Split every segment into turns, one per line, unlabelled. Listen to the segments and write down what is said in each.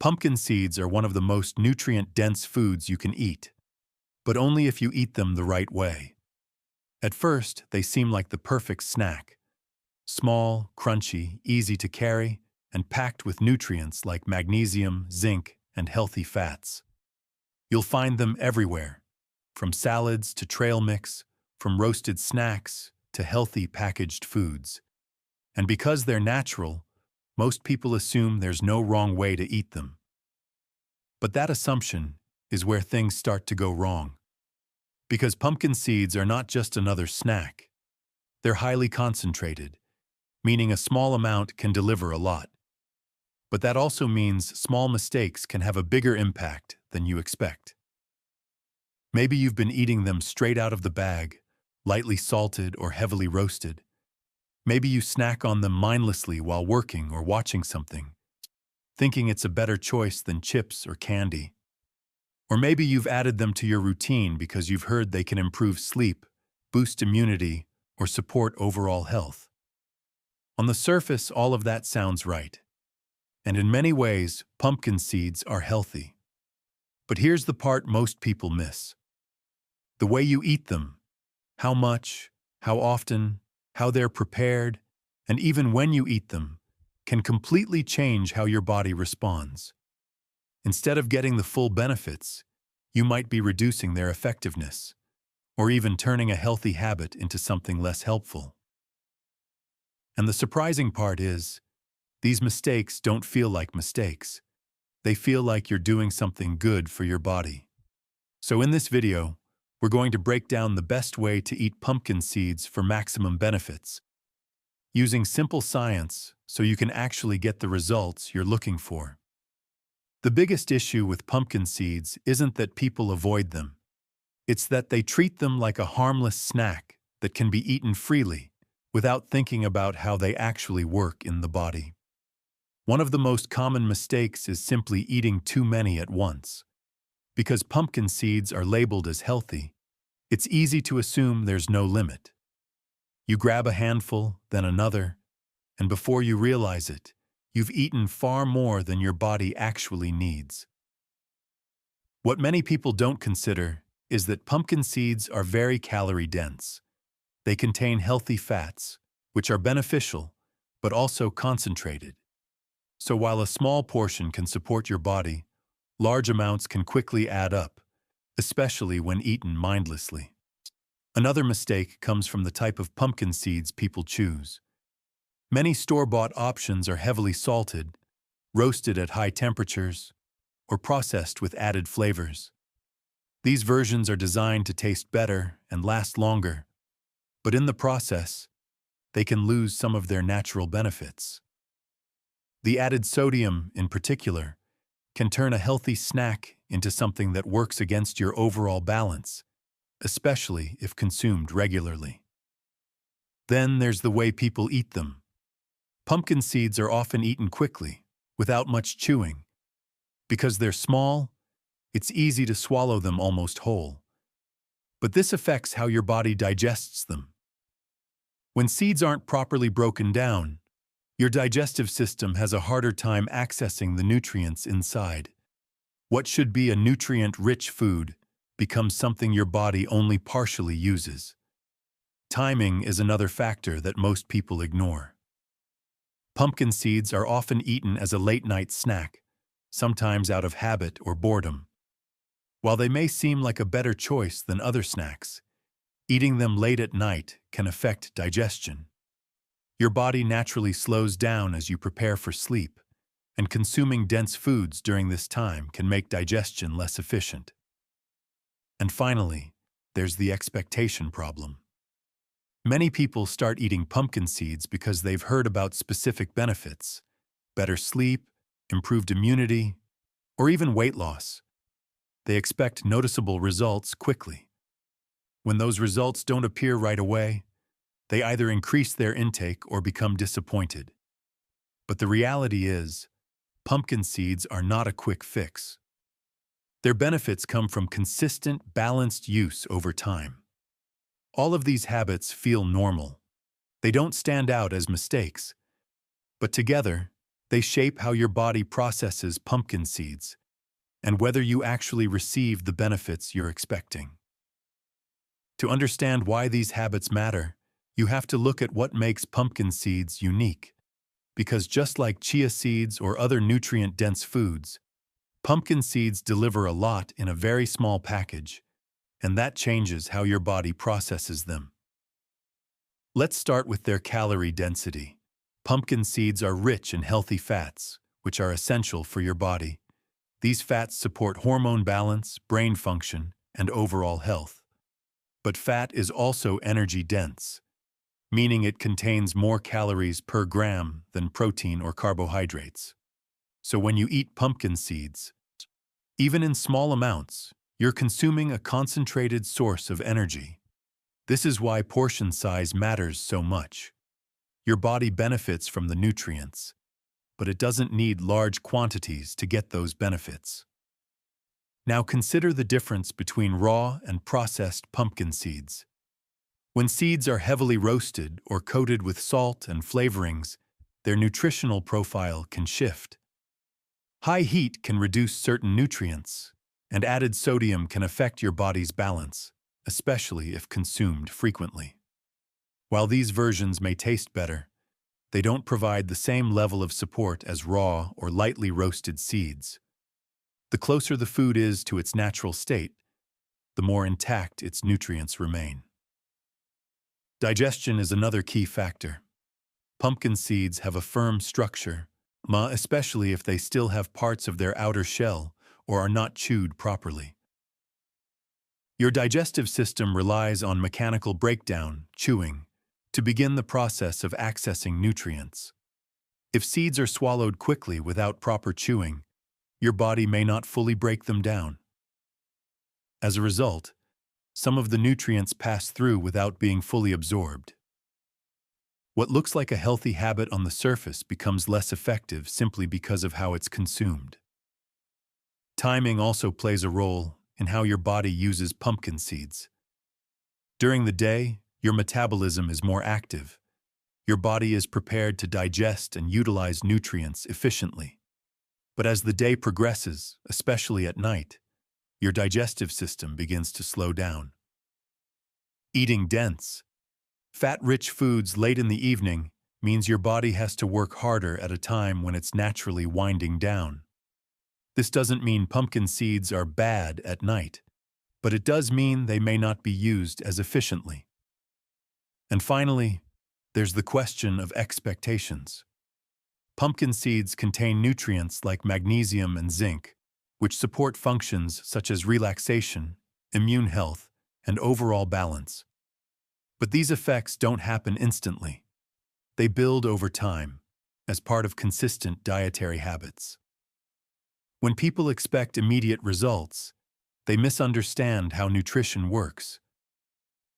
Pumpkin seeds are one of the most nutrient-dense foods you can eat, but only if you eat them the right way. At first, they seem like the perfect snack. Small, crunchy, easy to carry, and packed with nutrients like magnesium, zinc, and healthy fats. You'll find them everywhere, from salads to trail mix, from roasted snacks to healthy packaged foods. And because they're natural, most people assume there's no wrong way to eat them. But that assumption is where things start to go wrong. Because pumpkin seeds are not just another snack. They're highly concentrated, meaning a small amount can deliver a lot. But that also means small mistakes can have a bigger impact than you expect. Maybe you've been eating them straight out of the bag, lightly salted or heavily roasted. Maybe you snack on them mindlessly while working or watching something, thinking it's a better choice than chips or candy. Or maybe you've added them to your routine because you've heard they can improve sleep, boost immunity, or support overall health. On the surface, all of that sounds right. And in many ways, pumpkin seeds are healthy. But here's the part most people miss. The way you eat them, how much, how often, how they're prepared, and even when you eat them, can completely change how your body responds. Instead of getting the full benefits, you might be reducing their effectiveness, or even turning a healthy habit into something less helpful. And the surprising part is, these mistakes don't feel like mistakes. They feel like you're doing something good for your body. So in this video, we're going to break down the best way to eat pumpkin seeds for maximum benefits, using simple science so you can actually get the results you're looking for. The biggest issue with pumpkin seeds isn't that people avoid them. It's that they treat them like a harmless snack that can be eaten freely without thinking about how they actually work in the body. One of the most common mistakes is simply eating too many at once. Because pumpkin seeds are labeled as healthy, it's easy to assume there's no limit. You grab a handful, then another, and before you realize it, you've eaten far more than your body actually needs. What many people don't consider is that pumpkin seeds are very calorie-dense. They contain healthy fats, which are beneficial, but also concentrated. So while a small portion can support your body, large amounts can quickly add up, especially when eaten mindlessly. Another mistake comes from the type of pumpkin seeds people choose. Many store-bought options are heavily salted, roasted at high temperatures, or processed with added flavors. These versions are designed to taste better and last longer, but in the process, they can lose some of their natural benefits. The added sodium, in particular, can turn a healthy snack into something that works against your overall balance, especially if consumed regularly. Then there's the way people eat them. Pumpkin seeds are often eaten quickly, without much chewing. Because they're small, it's easy to swallow them almost whole. But this affects how your body digests them. When seeds aren't properly broken down, your digestive system has a harder time accessing the nutrients inside. What should be a nutrient-rich food becomes something your body only partially uses. Timing is another factor that most people ignore. Pumpkin seeds are often eaten as a late-night snack, sometimes out of habit or boredom. While they may seem like a better choice than other snacks, eating them late at night can affect digestion. Your body naturally slows down as you prepare for sleep, and consuming dense foods during this time can make digestion less efficient. And finally, there's the expectation problem. Many people start eating pumpkin seeds because they've heard about specific benefits, better sleep, improved immunity, or even weight loss. They expect noticeable results quickly. When those results don't appear right away, they either increase their intake or become disappointed. But the reality is, pumpkin seeds are not a quick fix. Their benefits come from consistent, balanced use over time. All of these habits feel normal. They don't stand out as mistakes, but together, They shape how your body processes pumpkin seeds and whether you actually receive the benefits you're expecting. To understand why these habits matter, you have to look at what makes pumpkin seeds unique. Because just like chia seeds or other nutrient-dense foods, pumpkin seeds deliver a lot in a very small package, and that changes how your body processes them. Let's start with their calorie density. Pumpkin seeds are rich in healthy fats, which are essential for your body. These fats support hormone balance, brain function, and overall health. But fat is also energy-dense, meaning it contains more calories per gram than protein or carbohydrates. So when you eat pumpkin seeds, even in small amounts, you're consuming a concentrated source of energy. This is why portion size matters so much. Your body benefits from the nutrients, but it doesn't need large quantities to get those benefits. Now consider the difference between raw and processed pumpkin seeds. When seeds are heavily roasted or coated with salt and flavorings, their nutritional profile can shift. High heat can reduce certain nutrients, and added sodium can affect your body's balance, especially if consumed frequently. While these versions may taste better, they don't provide the same level of support as raw or lightly roasted seeds. The closer the food is to its natural state, the more intact its nutrients remain. Digestion is another key factor. Pumpkin seeds have a firm structure, especially if they still have parts of their outer shell or are not chewed properly. Your digestive system relies on mechanical breakdown, chewing, to begin the process of accessing nutrients. If seeds are swallowed quickly without proper chewing, your body may not fully break them down. As a result, some of the nutrients pass through without being fully absorbed. What looks like a healthy habit on the surface becomes less effective simply because of how it's consumed. Timing also plays a role in how your body uses pumpkin seeds. During the day, your metabolism is more active. Your body is prepared to digest and utilize nutrients efficiently. But as the day progresses, especially at night, your digestive system begins to slow down. Eating dense, fat-rich foods late in the evening means your body has to work harder at a time when it's naturally winding down. This doesn't mean pumpkin seeds are bad at night, but it does mean they may not be used as efficiently. And finally, there's the question of expectations. Pumpkin seeds contain nutrients like magnesium and zinc, which support functions such as relaxation, immune health, and overall balance. But these effects don't happen instantly. They build over time, as part of consistent dietary habits. When people expect immediate results, they misunderstand how nutrition works.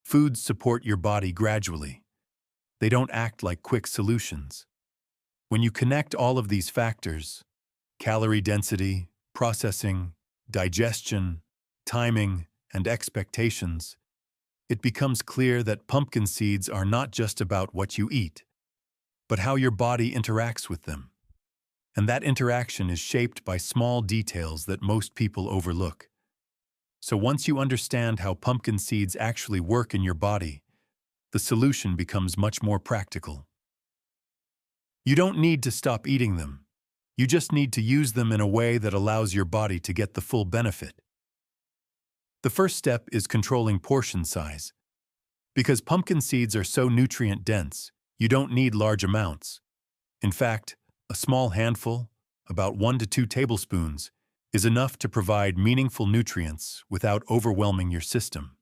Foods support your body gradually. They don't act like quick solutions. When you connect all of these factors, calorie density, processing, digestion, timing, and expectations, it becomes clear that pumpkin seeds are not just about what you eat, but how your body interacts with them. And that interaction is shaped by small details that most people overlook. So once you understand how pumpkin seeds actually work in your body, the solution becomes much more practical. You don't need to stop eating them. You just need to use them in a way that allows your body to get the full benefit. The first step is controlling portion size. Because pumpkin seeds are so nutrient-dense, you don't need large amounts. In fact, a small handful, about 1 to 2 tablespoons, is enough to provide meaningful nutrients without overwhelming your system.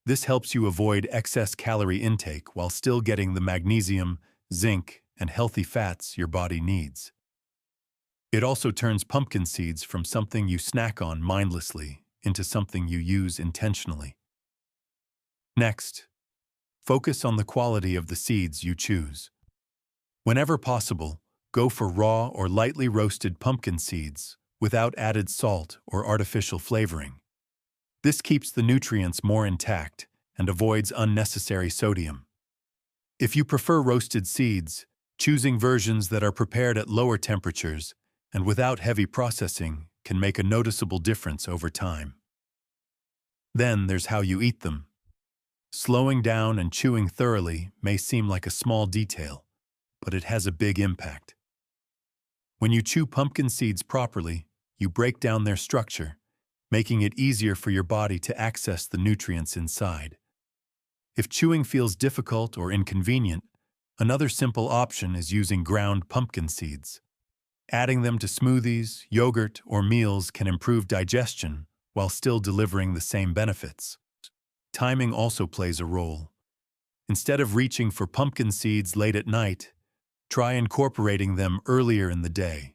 This helps you avoid excess calorie intake while still getting the magnesium, zinc, and healthy fats your body needs. It also turns pumpkin seeds from something you snack on mindlessly into something you use intentionally. Next, focus on the quality of the seeds you choose. Whenever possible, go for raw or lightly roasted pumpkin seeds without added salt or artificial flavoring. This keeps the nutrients more intact and avoids unnecessary sodium. If you prefer roasted seeds, Choosing versions that are prepared at lower temperatures and without heavy processing can make a noticeable difference over time. Then there's how you eat them. Slowing down and chewing thoroughly may seem like a small detail, but it has a big impact. When you chew pumpkin seeds properly, you break down their structure, making it easier for your body to access the nutrients inside. If chewing feels difficult or inconvenient, another simple option is using ground pumpkin seeds. Adding them to smoothies, yogurt, or meals can improve digestion while still delivering the same benefits. Timing also plays a role. Instead of reaching for pumpkin seeds late at night, try incorporating them earlier in the day,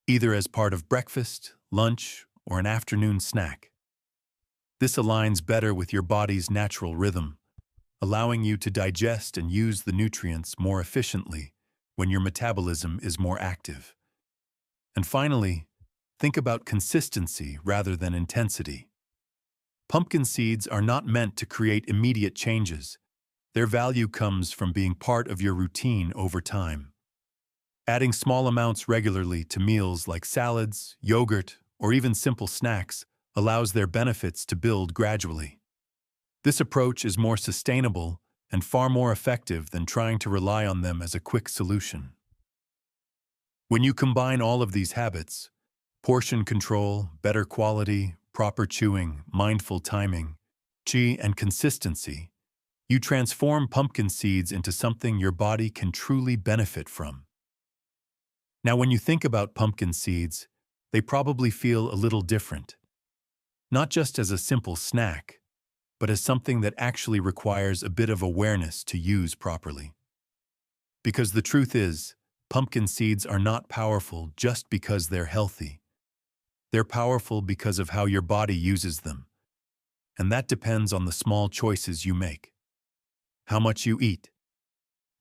either as part of breakfast, lunch, or an afternoon snack. This aligns better with your body's natural rhythm, allowing you to digest and use the nutrients more efficiently when your metabolism is more active. And finally, think about consistency rather than intensity. Pumpkin seeds are not meant to create immediate changes. Their value comes from being part of your routine over time. Adding small amounts regularly to meals like salads, yogurt, or even simple snacks allows their benefits to build gradually. This approach is more sustainable and far more effective than trying to rely on them as a quick solution. When you combine all of these habits, portion control, better quality, proper chewing, mindful timing, and consistency, you transform pumpkin seeds into something your body can truly benefit from. Now, when you think about pumpkin seeds, they probably feel a little different. Not just as a simple snack, but as something that actually requires a bit of awareness to use properly. Because the truth is, pumpkin seeds are not powerful just because they're healthy. They're powerful because of how your body uses them. And that depends on the small choices you make. How much you eat,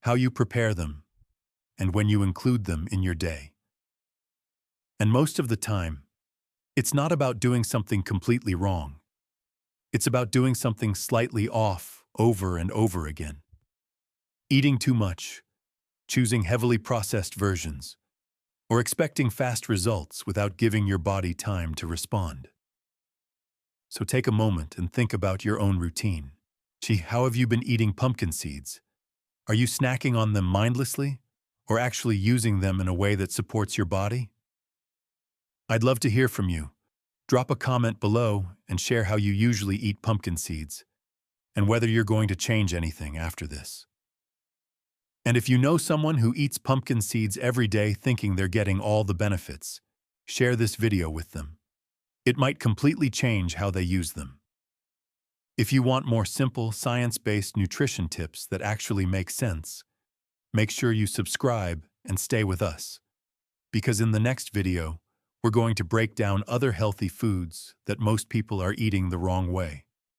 how you prepare them, and when you include them in your day. And most of the time, it's not about doing something completely wrong. It's about doing something slightly off over and over again. Eating too much, choosing heavily processed versions, or expecting fast results without giving your body time to respond. So take a moment and think about your own routine. How have you been eating pumpkin seeds? Are you snacking on them mindlessly, or actually using them in a way that supports your body? I'd love to hear from you. Drop a comment below and share how you usually eat pumpkin seeds, and whether you're going to change anything after this. And if you know someone who eats pumpkin seeds every day thinking they're getting all the benefits, share this video with them. It might completely change how they use them. If you want more simple, science-based nutrition tips that actually make sense, make sure you subscribe and stay with us. Because in the next video, we're going to break down other healthy foods that most people are eating the wrong way.